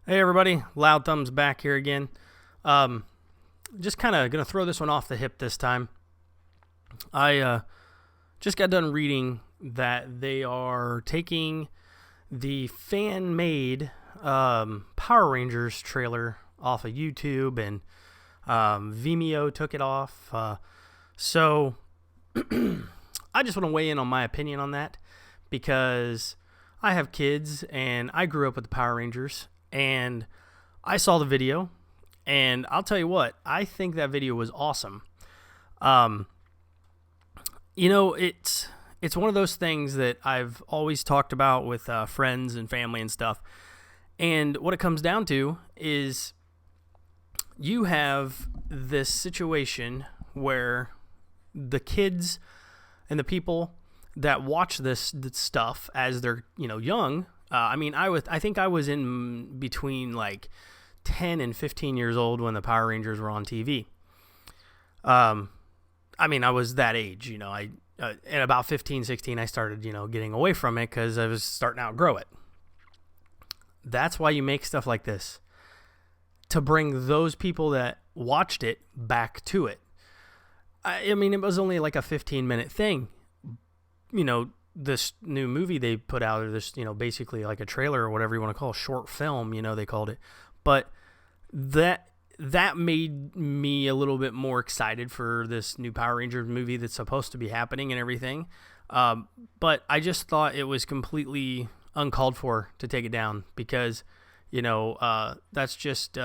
Hey everybody, Loud Thumbs back here again. Um, just kind of gonna throw this one off the hip this time. I just got done reading that they are taking the fan-made Power Rangers trailer off of YouTube, and Vimeo took it off. So I just want to weigh in on my opinion on that because I have kids and I grew up with the Power Rangers, and I saw the video, and I'll tell you what, I think that video was awesome. Um, it's one of those things that I've always talked about with friends and family and stuff. And what it comes down to is you have this situation where the kids and the people that watch this stuff as they're young. I think I was in between like 10 and 15 years old when the Power Rangers were on TV. I was that age, at about 15, 16, I started, getting away from it because I was starting to outgrow it. That's why you make stuff like this, to bring those people that watched it back to it. It was only like a 15-minute thing. This new movie they put out, or this, basically like a trailer or whatever you want to call it, short film, they called it. But that made me a little bit more excited for this new Power Rangers movie that's supposed to be happening and everything. But I just thought it was completely uncalled for to take it down because, that's just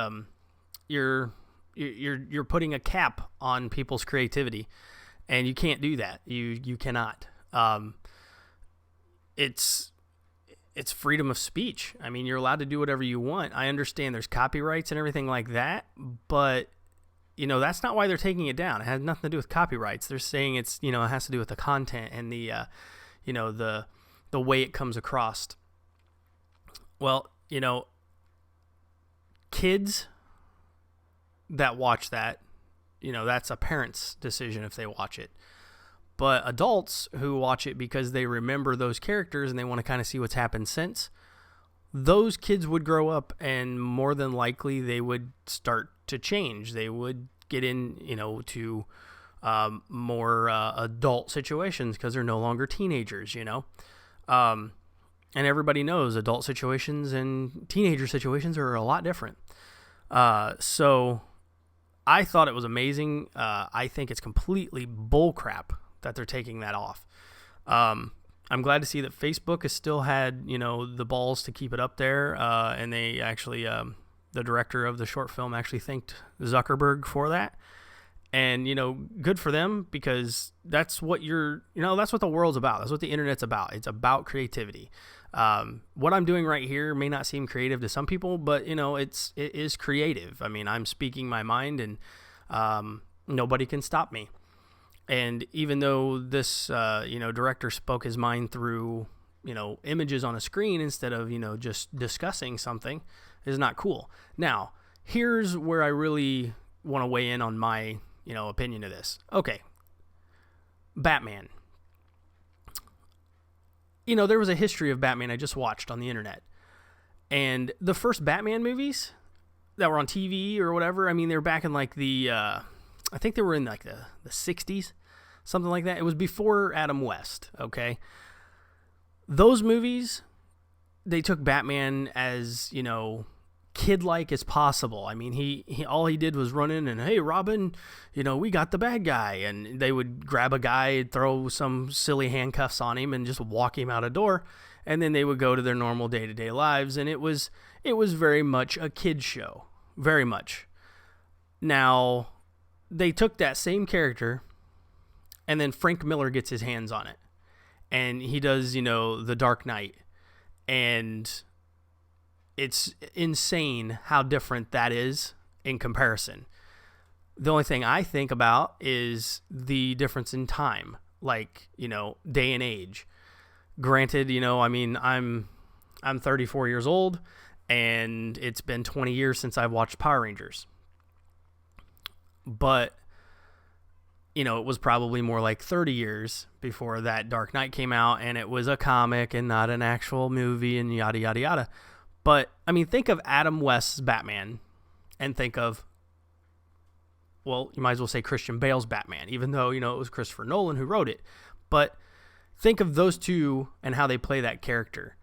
you're putting a cap on people's creativity, and you can't do that. You cannot. It's freedom of speech. I mean, you're allowed to do whatever you want. I understand there's copyrights and everything like that, but that's not why they're taking it down. It has nothing to do with copyrights. They're saying it has to do with the content and the way it comes across. Well, kids that watch that, that's a parent's decision if they watch it. But adults who watch it because they remember those characters and they want to kind of see what's happened since, those kids would grow up, and more than likely they would start to change. They would get in, to more adult situations because they're no longer teenagers, And everybody knows adult situations and teenager situations are a lot different. So I thought it was amazing. I think it's completely bullcrap that they're taking that off. I'm glad to see that Facebook has still had, the balls to keep it up there. And they actually, the director of the short film actually thanked Zuckerberg for that. And, good for them, because that's what that's what the world's about. That's what the internet's about. It's about creativity. What I'm doing right here may not seem creative to some people, but, it is creative. I'm speaking my mind, and nobody can stop me. And even though this, director spoke his mind through, images on a screen instead of, just discussing something, is not cool. Now, here's where I really want to weigh in on my, opinion of this. Okay. Batman. There was a history of Batman I just watched on the internet. And the first Batman movies that were on TV or whatever, they were back in like I think they were in like the 60s, something like that. It was before Adam West, okay? Those movies, they took Batman as, kid-like as possible. He all he did was run in and, hey, Robin, we got the bad guy. And they would grab a guy, throw some silly handcuffs on him, and just walk him out a door. And then they would go to their normal day-to-day lives. And it was very much a kid show. Very much. Now, they took that same character, and then Frank Miller gets his hands on it, and he does, The Dark Knight, and it's insane how different that is in comparison. The only thing I think about is the difference in time, like, day and age. Granted, I'm 34 years old, and it's been 20 years since I've watched Power Rangers. But, it was probably more like 30 years before that Dark Knight came out, and it was a comic and not an actual movie and yada, yada, yada. But, I mean, think of Adam West's Batman and think of, well, you might as well say Christian Bale's Batman, even though, it was Christopher Nolan who wrote it. But think of those two and how they play that character.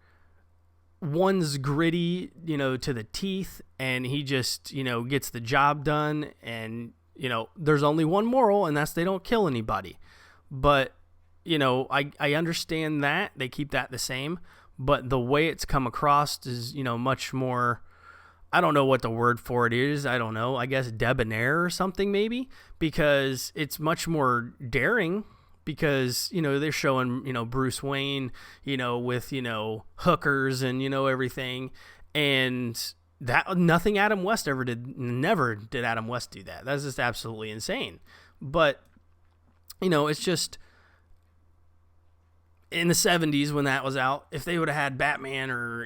One's gritty, to the teeth, and he just, gets the job done. And, there's only one moral, and that's they don't kill anybody. But, I understand that. They keep that the same. But the way it's come across is, much more, I don't know what the word for it is. I don't know. I guess debonair or something maybe, because it's much more daring because, they're showing, Bruce Wayne, with, hookers and, everything. And that nothing Adam West ever did. Never did Adam West do that. That's just absolutely insane. But, it's just, in the 70s when that was out, if they would have had Batman or,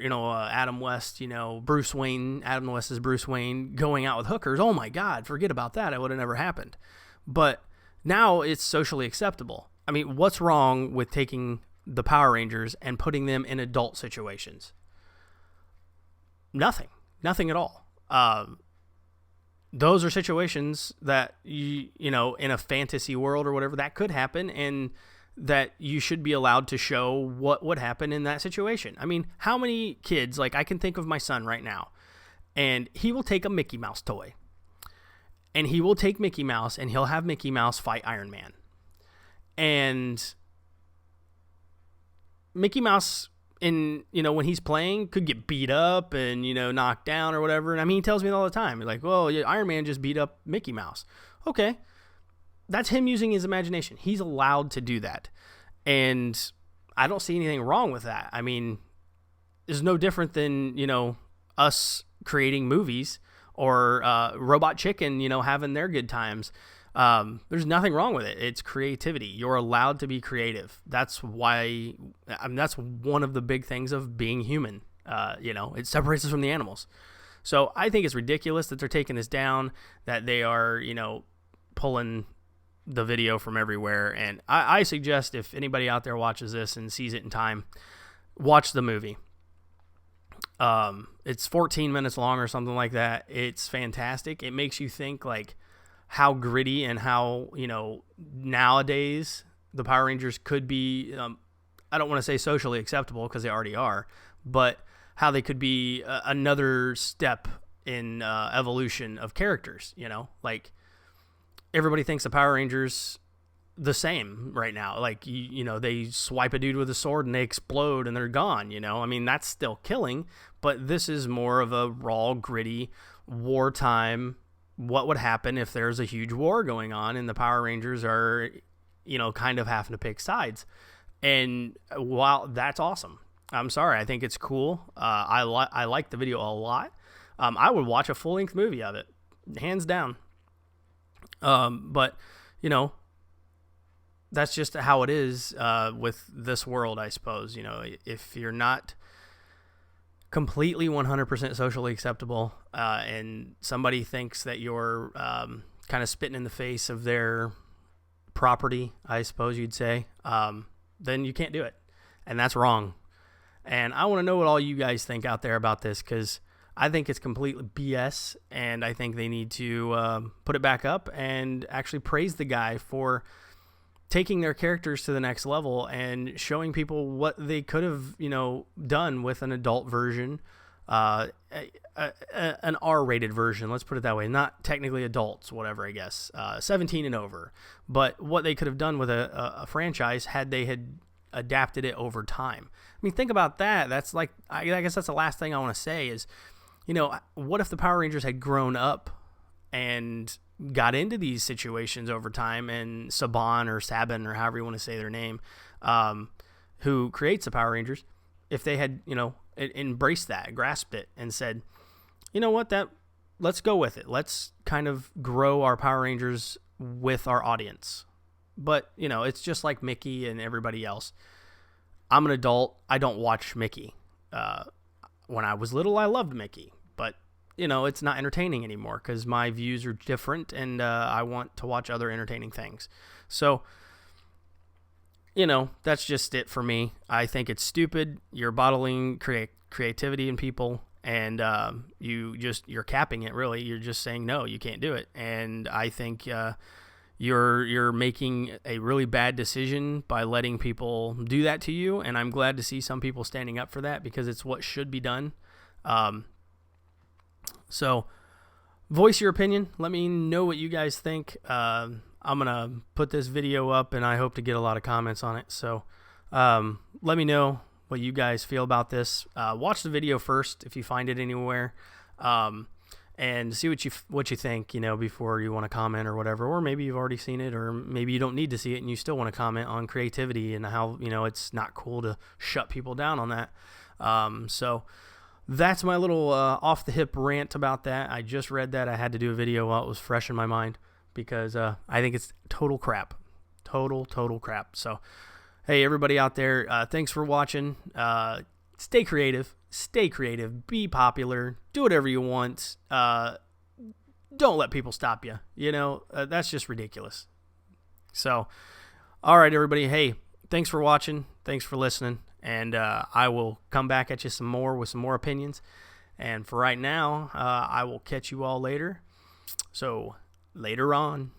Adam West, Bruce Wayne, Adam West's Bruce Wayne going out with hookers, oh my God, forget about that. It would have never happened. But now it's socially acceptable. I mean, what's wrong with taking the Power Rangers and putting them in adult situations? Nothing at all. Those are situations that, in a fantasy world or whatever, that could happen, and that you should be allowed to show what would happen in that situation. I mean, how many kids, like I can think of my son right now, and he will take a Mickey Mouse toy, and he will take Mickey Mouse, and he'll have Mickey Mouse fight Iron Man. And Mickey Mouse, when he's playing, could get beat up and, knocked down or whatever. And I mean, he tells me all the time, he's like, well, yeah, Iron Man just beat up Mickey Mouse. Okay. That's him using his imagination. He's allowed to do that. And I don't see anything wrong with that. I mean, it's no different than, us creating movies or Robot Chicken, having their good times. There's nothing wrong with it. It's creativity. You're allowed to be creative. That's why, that's one of the big things of being human. It separates us from the animals. So I think it's ridiculous that they're taking this down, that they are, pulling the video from everywhere. And I suggest if anybody out there watches this and sees it in time, watch the movie. It's 14 minutes long or something like that. It's fantastic. It makes you think like how gritty and how, nowadays the Power Rangers could be, I don't want to say socially acceptable because they already are, but how they could be another step in evolution of characters, like everybody thinks the Power Rangers the same right now. Like, they swipe a dude with a sword and they explode and they're gone, I mean, that's still killing, but this is more of a raw, gritty, wartime, what would happen if there's a huge war going on and the Power Rangers are, kind of having to pick sides. And while that's awesome, I'm sorry, I think it's cool. I like the video a lot. I would watch a full-length movie of it, hands down. But, that's just how it is with this world, I suppose. If you're not completely 100% socially acceptable and somebody thinks that you're kind of spitting in the face of their property, I suppose you'd say, then you can't do it. And that's wrong. And I want to know what all you guys think out there about this, because I think it's completely BS, and I think they need to put it back up and actually praise the guy for taking their characters to the next level and showing people what they could have, done with an adult version, an R-rated version, let's put it that way. Not technically adults, whatever, I guess, 17 and over. But what they could have done with a franchise had they had adapted it over time. I mean, think about that. That's like, I guess that's the last thing I want to say is, what if the Power Rangers had grown up and got into these situations over time, and Saban or however you want to say their name, who creates the Power Rangers, if they had, embraced that, grasped it, and said, let's go with it. Let's kind of grow our Power Rangers with our audience. But, it's just like Mickey and everybody else. I'm an adult. I don't watch Mickey. When I was little, I loved Mickey. But, it's not entertaining anymore because my views are different, and I want to watch other entertaining things. So, that's just it for me. I think it's stupid. You're bottling creativity in people, and you're capping it. Really, you're just saying no, you can't do it. And I think you're making a really bad decision by letting people do that to you. And I'm glad to see some people standing up for that, because it's what should be done. So voice your opinion. Let me know what you guys think. I'm going to put this video up, and I hope to get a lot of comments on it. So let me know what you guys feel about this. Watch the video first if you find it anywhere, and see what you think, before you want to comment or whatever. Or maybe you've already seen it, or maybe you don't need to see it and you still want to comment on creativity and how it's not cool to shut people down on that. So that's my little off the hip rant about that. I just read that. I had to do a video while it was fresh in my mind, because I think it's total crap. Total crap. So hey, everybody out there, thanks for watching. Stay creative, be popular, do whatever you want. Don't let people stop you. That's just ridiculous. So, all right, everybody. Hey, thanks for watching. Thanks for listening. And I will come back at you with some more opinions. And for right now, I will catch you all later. So, later on.